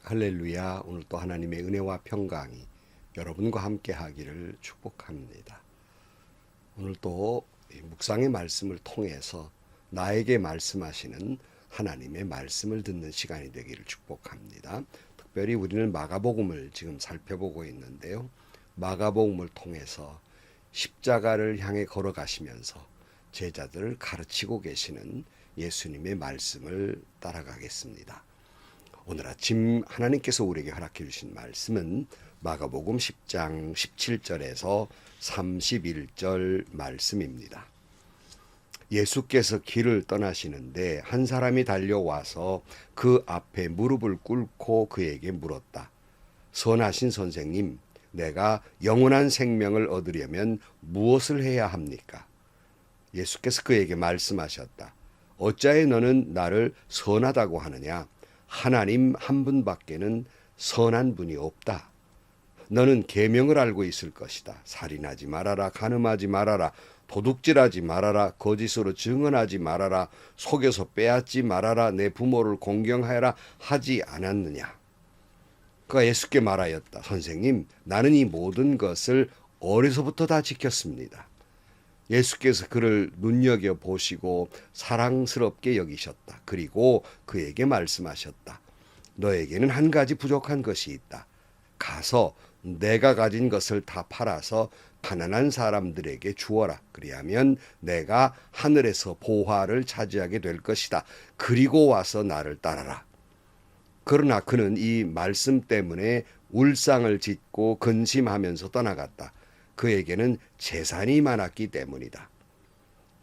할렐루야. 오늘 또 하나님의 은혜와 평강이 여러분과 함께 하기를 축복합니다. 오늘 또 묵상의 말씀을 통해서 나에게 말씀하시는 하나님의 말씀을 듣는 시간이 되기를 축복합니다. 특별히 우리는 마가복음을 지금 살펴보고 있는데요. 마가복음을 통해서 십자가를 향해 걸어가시면서 제자들을 가르치고 계시는 예수님의 말씀을 따라가겠습니다. 오늘 아침 하나님께서 우리에게 허락해 주신 말씀은 마가복음 10장 17절에서 31절 말씀입니다. 예수께서 길을 떠나시는데 한 사람이 달려와서 그 앞에 무릎을 꿇고 그에게 물었다. 선하신 선생님, 내가 영원한 생명을 얻으려면 무엇을 해야 합니까? 예수께서 그에게 말씀하셨다. 어찌하여 너는 나를 선하다고 하느냐? 하나님 한 분밖에는 선한 분이 없다. 너는 계명을 알고 있을 것이다. 살인하지 말아라, 간음하지 말아라, 도둑질하지 말아라, 거짓으로 증언하지 말아라, 속여서 빼앗지 말아라, 내 부모를 공경하여라 하지 않았느냐? 그가 예수께 말하였다. 선생님, 나는 이 모든 것을 어려서부터 다 지켰습니다. 예수께서 그를 눈여겨보시고 사랑스럽게 여기셨다. 그리고 그에게 말씀하셨다. 너에게는 한 가지 부족한 것이 있다. 가서 내가 가진 것을 다 팔아서 가난한 사람들에게 주어라. 그리하면 내가 하늘에서 보화를 차지하게 될 것이다. 그리고 와서 나를 따라라. 그러나 그는 이 말씀 때문에 울상을 짓고 근심하면서 떠나갔다. 그에게는 재산이 많았기 때문이다.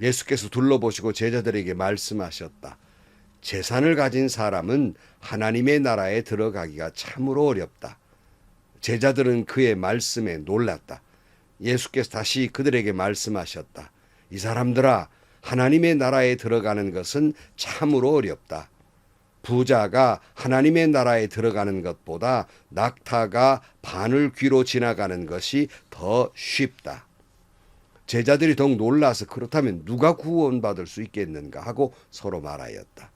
예수께서 둘러보시고 제자들에게 말씀하셨다. 재산을 가진 사람은 하나님의 나라에 들어가기가 참으로 어렵다. 제자들은 그의 말씀에 놀랐다. 예수께서 다시 그들에게 말씀하셨다. 이 사람들아, 하나님의 나라에 들어가는 것은 참으로 어렵다. 부자가 하나님의 나라에 들어가는 것보다 낙타가 바늘 귀로 지나가는 것이 더 쉽다. 제자들이 더욱 놀라서 그렇다면 누가 구원받을 수 있겠는가 하고 서로 말하였다.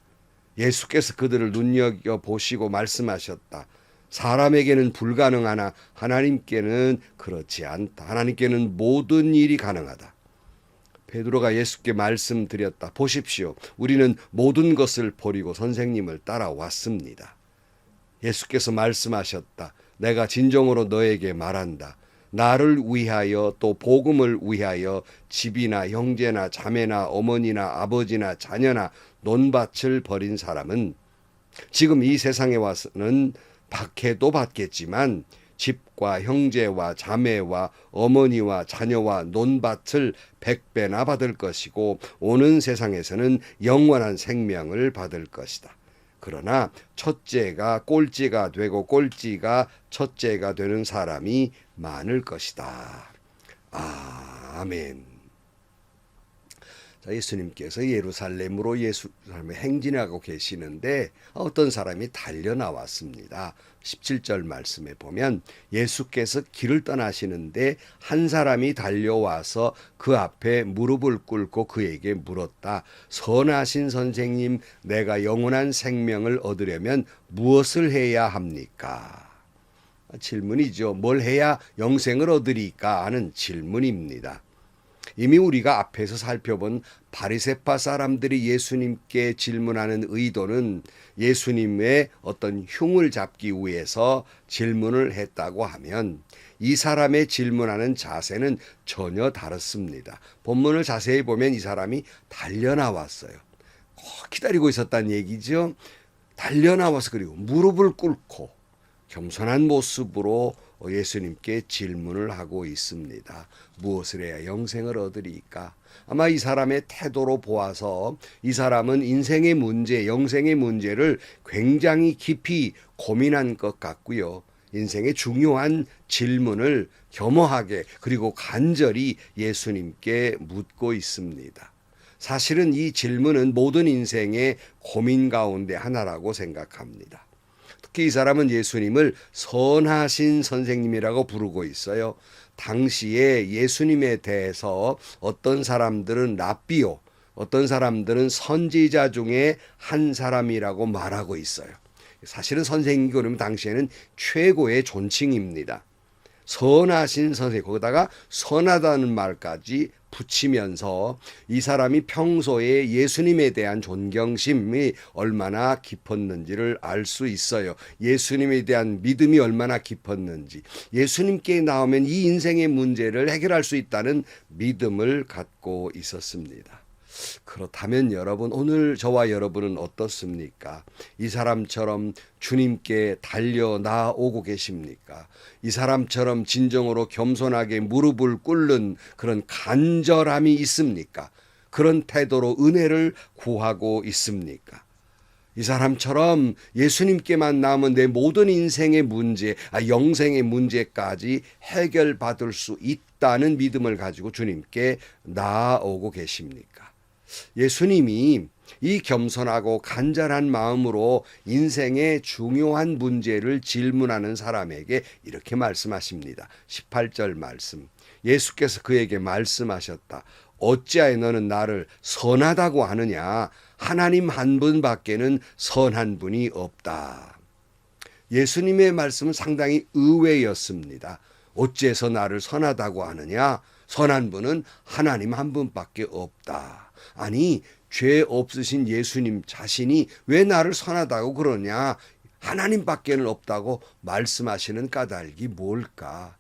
예수께서 그들을 눈여겨보시고 말씀하셨다. 사람에게는 불가능하나 하나님께는 그렇지 않다. 하나님께는 모든 일이 가능하다. 베드로가 예수께 말씀드렸다. 보십시오. 우리는 모든 것을 버리고 선생님을 따라왔습니다. 예수께서 말씀하셨다. 내가 진정으로 너에게 말한다. 나를 위하여 또 복음을 위하여 집이나 형제나 자매나 어머니나 아버지나 자녀나 논밭을 버린 사람은 지금 이 세상에 와서는 박해도 받겠지만 집과 형제와 자매와 어머니와 자녀와 논밭을 100배나 받을 것이고 오는 세상에서는 영원한 생명을 받을 것이다. 그러나 첫째가 꼴찌가 되고 꼴찌가 첫째가 되는 사람이 많을 것이다. 아멘. 예수님께서 예루살렘으로 예루살렘에 행진하고 계시는데 어떤 사람이 달려 나왔습니다. 17절 말씀에 보면 예수께서 길을 떠나시는데 한 사람이 달려와서 그 앞에 무릎을 꿇고 그에게 물었다. 선하신 선생님, 내가 영원한 생명을 얻으려면 무엇을 해야 합니까? 질문이죠. 뭘 해야 영생을 얻으리까 하는 질문입니다. 이미 우리가 앞에서 살펴본 바리새파 사람들이 예수님께 질문하는 의도는 예수님의 어떤 흉을 잡기 위해서 질문을 했다고 하면 이 사람의 질문하는 자세는 전혀 다릅니다. 본문을 자세히 보면 이 사람이 달려나왔어요. 기다리고 있었다는 얘기죠. 달려나와서 그리고 무릎을 꿇고 겸손한 모습으로 예수님께 질문을 하고 있습니다. 무엇을 해야 영생을 얻으리까? 아마 이 사람의 태도로 보아서 이 사람은 인생의 문제, 영생의 문제를 굉장히 깊이 고민한 것 같고요. 인생의 중요한 질문을 겸허하게 그리고 간절히 예수님께 묻고 있습니다. 사실은 이 질문은 모든 인생의 고민 가운데 하나라고 생각합니다. 특히 이 사람은 예수님을 선하신 선생님이라고 부르고 있어요. 당시에 예수님에 대해서 어떤 사람들은 랍비요, 어떤 사람들은 선지자 중에 한 사람이라고 말하고 있어요. 사실은 선생님이 그러면 당시에는 최고의 존칭입니다. 선하신 선생님, 거기다가 선하다는 말까지 붙이면서 이 사람이 평소에 예수님에 대한 존경심이 얼마나 깊었는지를 알 수 있어요. 예수님에 대한 믿음이 얼마나 깊었는지, 예수님께 나오면 이 인생의 문제를 해결할 수 있다는 믿음을 갖고 있었습니다. 그렇다면 여러분, 오늘 저와 여러분은 어떻습니까? 이 사람처럼 주님께 달려 나오고 계십니까? 이 사람처럼 진정으로 겸손하게 무릎을 꿇는 그런 간절함이 있습니까? 그런 태도로 은혜를 구하고 있습니까? 이 사람처럼 예수님께만 나오면 내 모든 인생의 문제, 영생의 문제까지 해결받을 수 있다는 믿음을 가지고 주님께 나아오고 계십니까? 예수님이 이 겸손하고 간절한 마음으로 인생의 중요한 문제를 질문하는 사람에게 이렇게 말씀하십니다. 18절 말씀. 예수께서 그에게 말씀하셨다. 어찌하여 너는 나를 선하다고 하느냐? 하나님 한 분밖에는 선한 분이 없다. 예수님의 말씀은 상당히 의외였습니다. 어찌해서 나를 선하다고 하느냐? 선한 분은 하나님 한 분밖에 없다. 아니, 죄 없으신 예수님 자신이 왜 나를 선하다고 그러냐? 하나님밖에는 없다고 말씀하시는 까닭이 뭘까?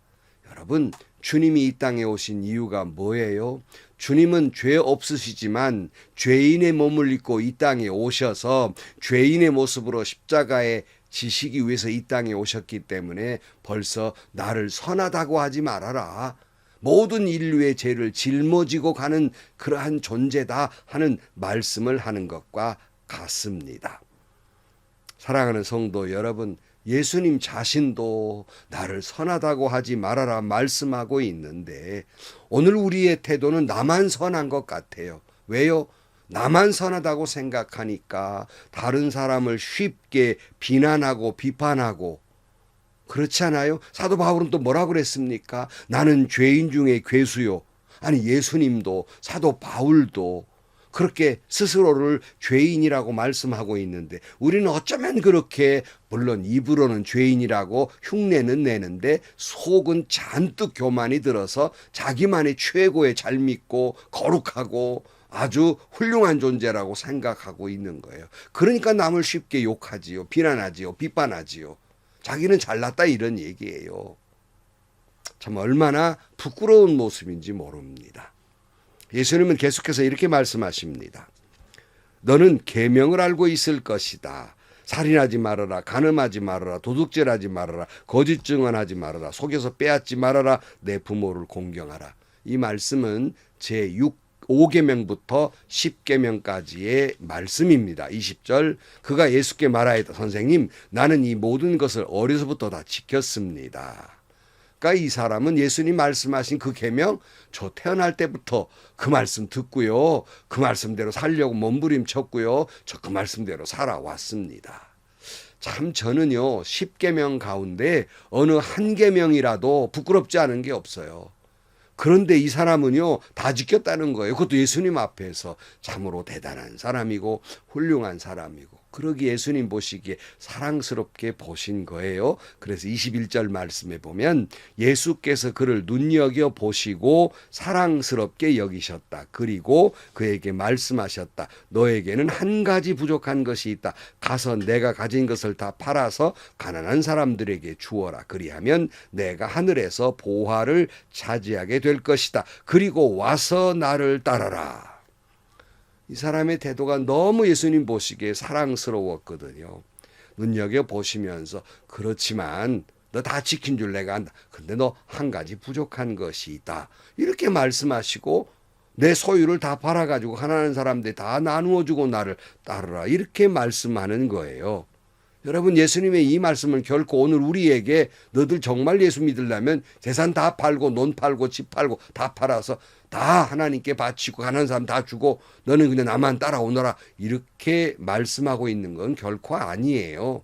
여러분, 주님이 이 땅에 오신 이유가 뭐예요? 주님은 죄 없으시지만 죄인의 몸을 입고 이 땅에 오셔서 죄인의 모습으로 십자가에 지시기 위해서 이 땅에 오셨기 때문에 벌써 나를 선하다고 하지 말아라. 모든 인류의 죄를 짊어지고 가는 그러한 존재다 하는 말씀을 하는 것과 같습니다. 사랑하는 성도 여러분, 예수님 자신도 나를 선하다고 하지 말아라 말씀하고 있는데 오늘 우리의 태도는 나만 선한 것 같아요. 왜요? 나만 선하다고 생각하니까 다른 사람을 쉽게 비난하고 비판하고, 그렇지 않아요? 사도 바울은 또 뭐라고 그랬습니까? 나는 죄인 중에 괴수요. 아니, 예수님도 사도 바울도 그렇게 스스로를 죄인이라고 말씀하고 있는데 우리는 어쩌면 그렇게 물론 입으로는 죄인이라고 흉내는 내는데 속은 잔뜩 교만이 들어서 자기만의 최고의 잘 믿고 거룩하고 아주 훌륭한 존재라고 생각하고 있는 거예요. 그러니까 남을 쉽게 욕하지요. 비난하지요. 비판하지요. 자기는 잘났다 이런 얘기예요. 참 얼마나 부끄러운 모습인지 모릅니다. 예수님은 계속해서 이렇게 말씀하십니다. 너는 계명을 알고 있을 것이다. 살인하지 말아라. 간음하지 말아라. 도둑질하지 말아라. 거짓 증언하지 말아라. 속여서 빼앗지 말아라. 내 부모를 공경하라. 이 말씀은 제5계명부터 10계명까지의 말씀입니다. 20절 그가 예수께 말하였다. 선생님, 나는 이 모든 것을 어려서부터 다 지켰습니다. 그러니까 이 사람은 예수님 말씀하신 그 계명, 저 태어날 때부터 그 말씀 듣고요. 그 말씀대로 살려고 몸부림쳤고요. 저 그 말씀대로 살아왔습니다. 참 저는요 10계명 가운데 어느 한 계명이라도 부끄럽지 않은 게 없어요. 그런데 이 사람은요 다 지켰다는 거예요. 그것도 예수님 앞에서. 참으로 대단한 사람이고 훌륭한 사람이고, 그러기 예수님 보시기에 사랑스럽게 보신 거예요. 그래서 21절 말씀에 보면 예수께서 그를 눈여겨 보시고 사랑스럽게 여기셨다. 그리고 그에게 말씀하셨다. 너에게는 한 가지 부족한 것이 있다. 가서 내가 가진 것을 다 팔아서 가난한 사람들에게 주어라. 그리하면 내가 하늘에서 보화를 차지하게 될 것이다. 그리고 와서 나를 따라라. 이 사람의 태도가 너무 예수님 보시기에 사랑스러웠거든요. 눈여겨보시면서 그렇지만 너 다 지킨 줄 내가 안다. 근데 너 한 가지 부족한 것이 있다. 이렇게 말씀하시고 내 소유를 다 팔아가지고 가난한 사람들 다 나누어주고 나를 따르라. 이렇게 말씀하는 거예요. 여러분, 예수님의 이 말씀은 결코 오늘 우리에게 너들 정말 예수 믿으려면 재산 다 팔고 논 팔고 집 팔고 다 팔아서 다 하나님께 바치고 가난한 사람 다 주고 너는 그냥 나만 따라오너라 이렇게 말씀하고 있는 건 결코 아니에요.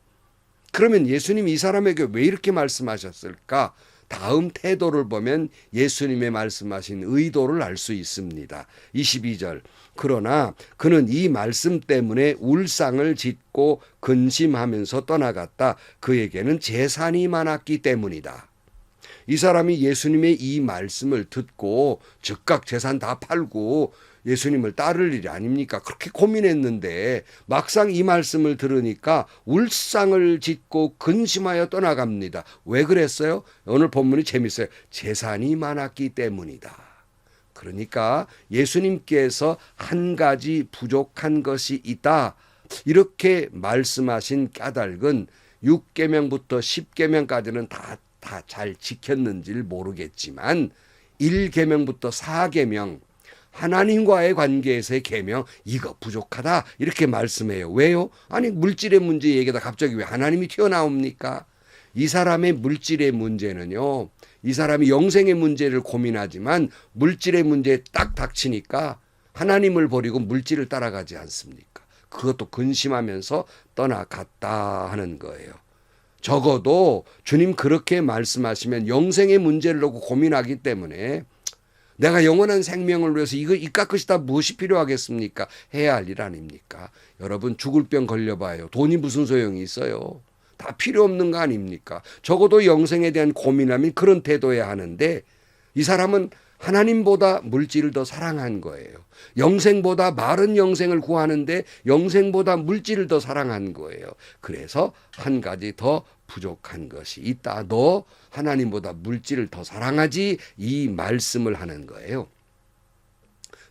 그러면 예수님이 이 사람에게 왜 이렇게 말씀하셨을까? 다음 태도를 보면 예수님의 말씀하신 의도를 알 수 있습니다. 22절. 그러나 그는 이 말씀 때문에 울상을 짓고 근심하면서 떠나갔다. 그에게는 재산이 많았기 때문이다. 이 사람이 예수님의 이 말씀을 듣고 즉각 재산 다 팔고 예수님을 따를 일이 아닙니까? 그렇게 고민했는데 막상 이 말씀을 들으니까 울상을 짓고 근심하여 떠나갑니다. 왜 그랬어요? 오늘 본문이 재밌어요. 재산이 많았기 때문이다. 그러니까 예수님께서 한 가지 부족한 것이 있다. 이렇게 말씀하신 까닭은 6계명부터 10계명까지는 다 잘 지켰는지를 모르겠지만 1계명부터 4계명 하나님과의 관계에서의 계명 이거 부족하다 이렇게 말씀해요. 왜요? 아니 물질의 문제 얘기다 갑자기 왜 하나님이 튀어나옵니까? 이 사람의 물질의 문제는요. 이 사람이 영생의 문제를 고민하지만 물질의 문제에 딱 닥치니까 하나님을 버리고 물질을 따라가지 않습니까? 그것도 근심하면서 떠나갔다 하는 거예요. 적어도 주님 그렇게 말씀하시면 영생의 문제를 놓고 고민하기 때문에 내가 영원한 생명을 위해서 이깟 것이 다 무엇이 필요하겠습니까? 해야 할 일 아닙니까? 여러분 죽을 병 걸려봐요. 돈이 무슨 소용이 있어요? 다 필요 없는 거 아닙니까? 적어도 영생에 대한 고민하면 그런 태도여야 하는데 이 사람은 하나님보다 물질을 더 사랑한 거예요. 영생보다 마른 영생을 구하는데 영생보다 물질을 더 사랑한 거예요. 그래서 한 가지 더 부족한 것이 있다. 너 하나님보다 물질을 더 사랑하지 이 말씀을 하는 거예요.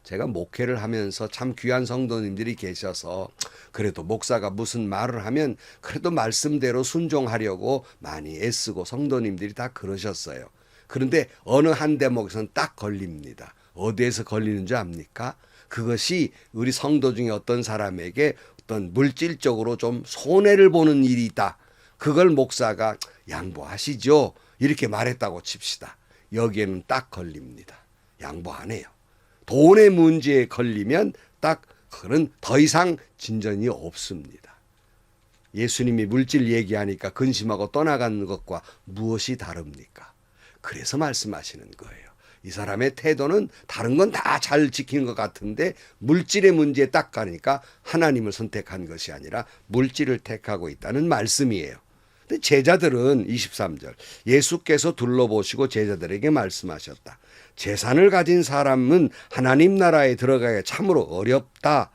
제가 목회를 하면서 참 귀한 성도님들이 계셔서 그래도 목사가 무슨 말을 하면 그래도 말씀대로 순종하려고 많이 애쓰고 성도님들이 다 그러셨어요. 그런데 어느 한 대목에서는 딱 걸립니다. 어디에서 걸리는 줄 압니까? 그것이 우리 성도 중에 어떤 사람에게 어떤 물질적으로 좀 손해를 보는 일이 있다. 그걸 목사가 양보하시죠. 이렇게 말했다고 칩시다. 여기에는 딱 걸립니다. 양보 안 해요. 돈의 문제에 걸리면 딱 그는 더 이상 진전이 없습니다. 예수님이 물질 얘기하니까 근심하고 떠나가는 것과 무엇이 다릅니까? 그래서 말씀하시는 거예요. 이 사람의 태도는 다른 건 다 잘 지키는 것 같은데 물질의 문제에 딱 가니까 하나님을 선택한 것이 아니라 물질을 택하고 있다는 말씀이에요. 근데 제자들은 23절 예수께서 둘러보시고 제자들에게 말씀하셨다. 재산을 가진 사람은 하나님 나라에 들어가기가 참으로 어렵다.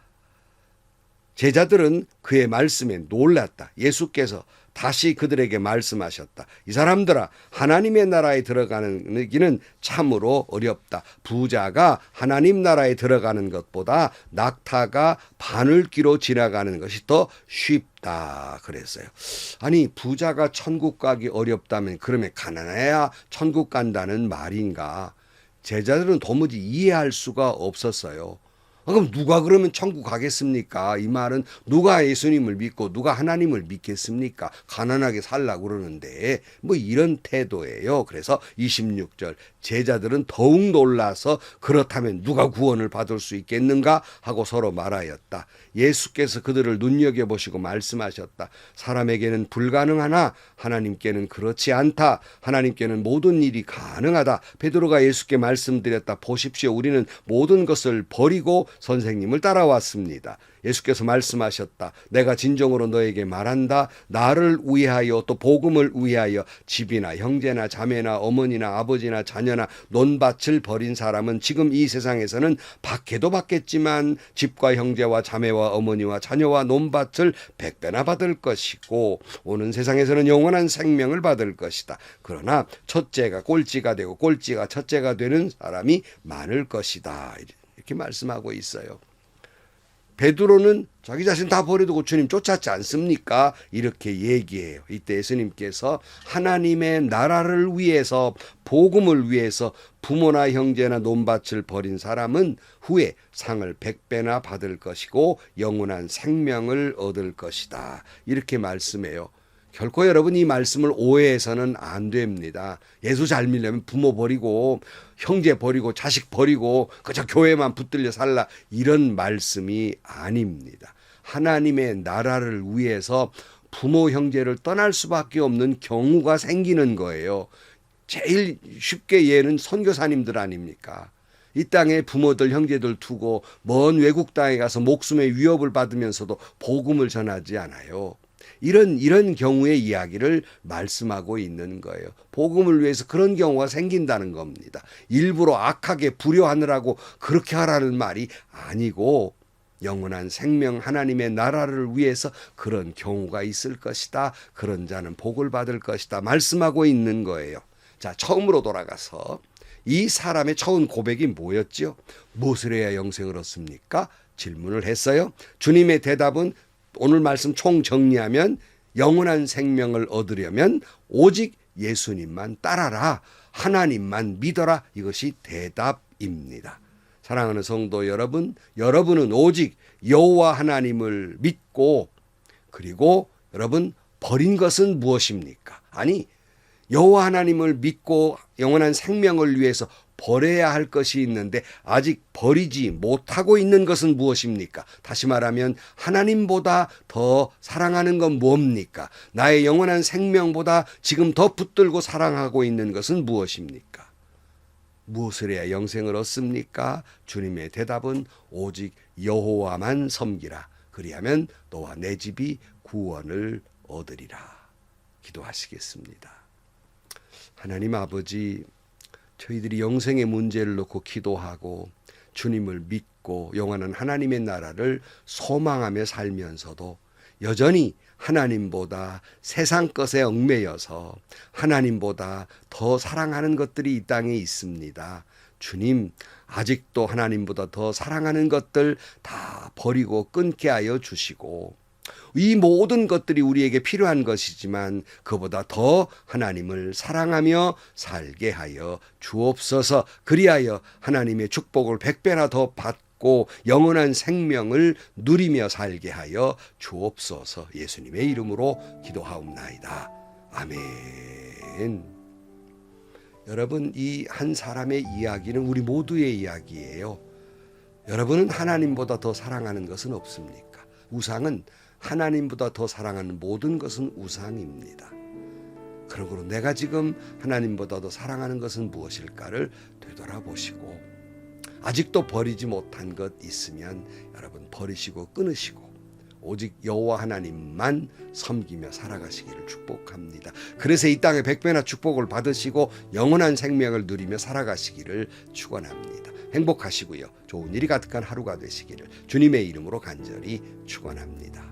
제자들은 그의 말씀에 놀랐다. 예수께서 다시 그들에게 말씀하셨다. 이 사람들아 하나님의 나라에 들어가는 길은 참으로 어렵다. 부자가 하나님 나라에 들어가는 것보다 낙타가 바늘귀로 지나가는 것이 더 쉽다 그랬어요. 아니 부자가 천국 가기 어렵다면 그러면 가난해야 천국 간다는 말인가? 제자들은 도무지 이해할 수가 없었어요. 그럼 누가 그러면 천국 가겠습니까? 이 말은 누가 예수님을 믿고 누가 하나님을 믿겠습니까? 가난하게 살라고 그러는데 뭐 이런 태도예요. 그래서 26절 제자들은 더욱 놀라서 그렇다면 누가 구원을 받을 수 있겠는가 하고 서로 말하였다. 예수께서 그들을 눈여겨보시고 말씀하셨다. 사람에게는 불가능하나 하나님께는 그렇지 않다. 하나님께는 모든 일이 가능하다. 베드로가 예수께 말씀드렸다. 보십시오. 우리는 모든 것을 버리고 선생님을 따라왔습니다. 예수께서 말씀하셨다. 내가 진정으로 너에게 말한다. 나를 위하여 또 복음을 위하여 집이나 형제나 자매나 어머니나 아버지나 자녀나 논밭을 버린 사람은 지금 이 세상에서는 받게도 받겠지만 집과 형제와 자매와 어머니와 자녀와 논밭을 100배나 받을 것이고 오는 세상에서는 영원한 생명을 받을 것이다. 그러나 첫째가 꼴찌가 되고 꼴찌가 첫째가 되는 사람이 많을 것이다. 이렇게 말씀하고 있어요. 베드로는 자기 자신 다 버려두고 주님 쫓았지 않습니까? 이렇게 얘기해요. 이때 예수님께서 하나님의 나라를 위해서 복음을 위해서 부모나 형제나 논밭을 버린 사람은 후에 상을 100배나 받을 것이고 영원한 생명을 얻을 것이다. 이렇게 말씀해요. 결코 여러분 이 말씀을 오해해서는 안 됩니다. 예수 잘 믿으려면 부모 버리고 형제 버리고 자식 버리고 그저 교회만 붙들려 살라 이런 말씀이 아닙니다. 하나님의 나라를 위해서 부모 형제를 떠날 수밖에 없는 경우가 생기는 거예요. 제일 쉽게 이해는 선교사님들 아닙니까? 이 땅에 부모들 형제들 두고 먼 외국 땅에 가서 목숨의 위협을 받으면서도 복음을 전하지 않아요. 이런 경우의 이야기를 말씀하고 있는 거예요. 복음을 위해서 그런 경우가 생긴다는 겁니다. 일부러 악하게 불효하느라고 그렇게 하라는 말이 아니고 영원한 생명 하나님의 나라를 위해서 그런 경우가 있을 것이다. 그런 자는 복을 받을 것이다. 말씀하고 있는 거예요. 자, 처음으로 돌아가서 이 사람의 처음 고백이 뭐였죠? 무엇을 해야 영생을 얻습니까? 질문을 했어요. 주님의 대답은 오늘 말씀 총 정리하면 영원한 생명을 얻으려면 오직 예수님만 따라라. 하나님만 믿어라. 이것이 대답입니다. 사랑하는 성도 여러분, 여러분은 오직 여호와 하나님을 믿고 그리고 여러분 버린 것은 무엇입니까? 아니, 여호와 하나님을 믿고 영원한 생명을 위해서 버려야 할 것이 있는데 아직 버리지 못하고 있는 것은 무엇입니까? 다시 말하면 하나님보다 더 사랑하는 건 뭡니까? 나의 영원한 생명보다 지금 더 붙들고 사랑하고 있는 것은 무엇입니까? 무엇을 해야 영생을 얻습니까? 주님의 대답은 오직 여호와만 섬기라. 그리하면 너와 내 집이 구원을 얻으리라. 기도하시겠습니다. 하나님 아버지, 저희들이 영생의 문제를 놓고 기도하고 주님을 믿고 영원한 하나님의 나라를 소망하며 살면서도 여전히 하나님보다 세상 것에 얽매여서 하나님보다 더 사랑하는 것들이 이 땅에 있습니다. 주님, 아직도 하나님보다 더 사랑하는 것들 다 버리고 끊게 하여 주시고 이 모든 것들이 우리에게 필요한 것이지만 그보다 더 하나님을 사랑하며 살게 하여 주옵소서. 그리하여 하나님의 축복을 100배나 더 받고 영원한 생명을 누리며 살게 하여 주옵소서. 예수님의 이름으로 기도하옵나이다. 아멘. 여러분, 이 한 사람의 이야기는 우리 모두의 이야기예요. 여러분은 하나님보다 더 사랑하는 것은 없습니까? 우상은 하나님보다 더 사랑하는 모든 것은 우상입니다. 그러므로 내가 지금 하나님보다 더 사랑하는 것은 무엇일까를 되돌아보시고 아직도 버리지 못한 것 있으면 여러분 버리시고 끊으시고 오직 여호와 하나님만 섬기며 살아가시기를 축복합니다. 그래서 이 땅에 100배나 축복을 받으시고 영원한 생명을 누리며 살아가시기를 축원합니다. 행복하시고요. 좋은 일이 가득한 하루가 되시기를 주님의 이름으로 간절히 축원합니다.